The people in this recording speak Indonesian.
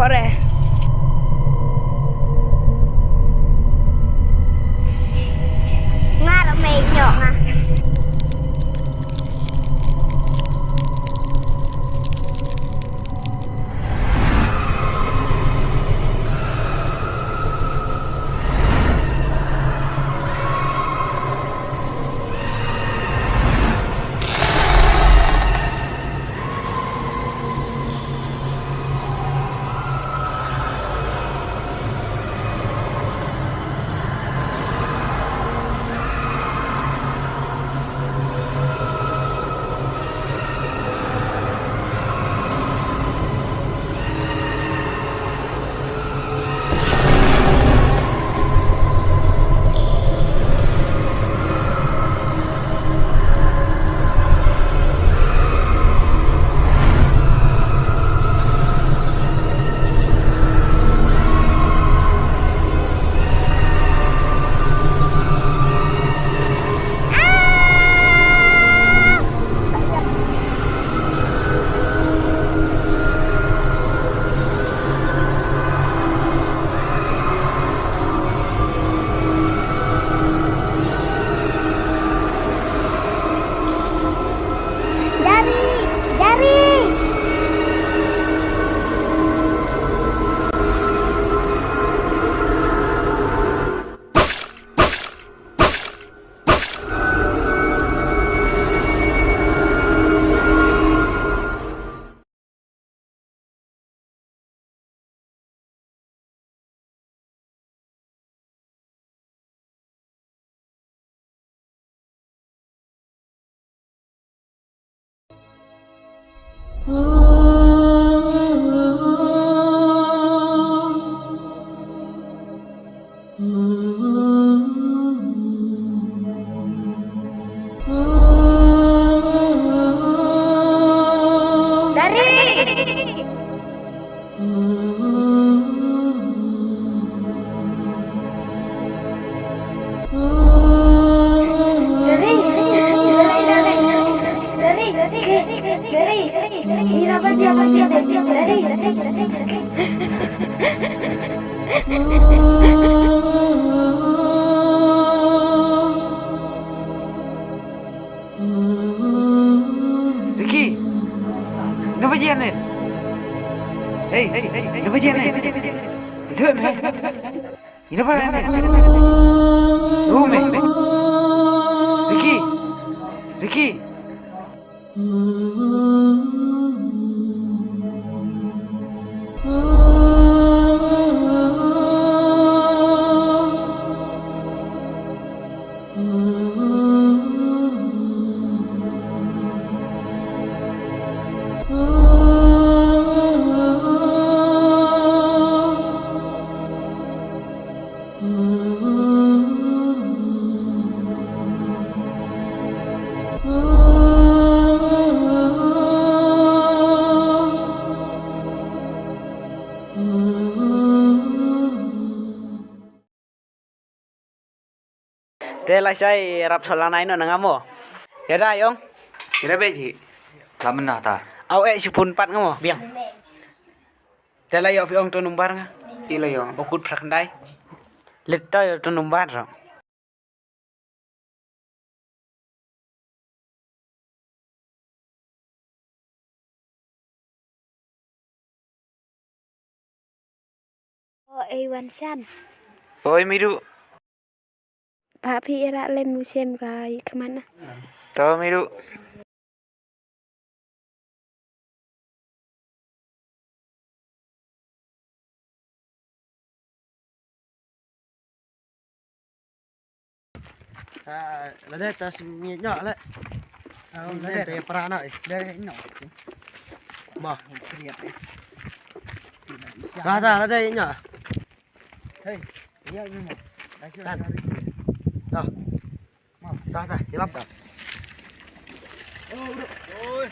Kore. Ngar mày nhọn à. Ricky, kenapa jian nih? Hei, kenapa jian nih? Itu, ini apa nih? Oh, Ricky. Tela sai rap solang nai no nangamo. Ya dah yong. Kira beji. Lamen nah ta. Au supun pat ngamo biang. Tela yo yong to numbar nga. Tila yo. Okut prakandai. Letta yo to numbar ro. Iwan San. Oi Miru. Papi era lên museum kai kemana? Tahu Miru. Là đây ta nhỏ lại. Đây để para nội. Đây nhỏ. Bỏ. Ra đây nhỏ. Hey, iya ini mau. Dah. Dah, hilang dah. Oh, udah. Oi.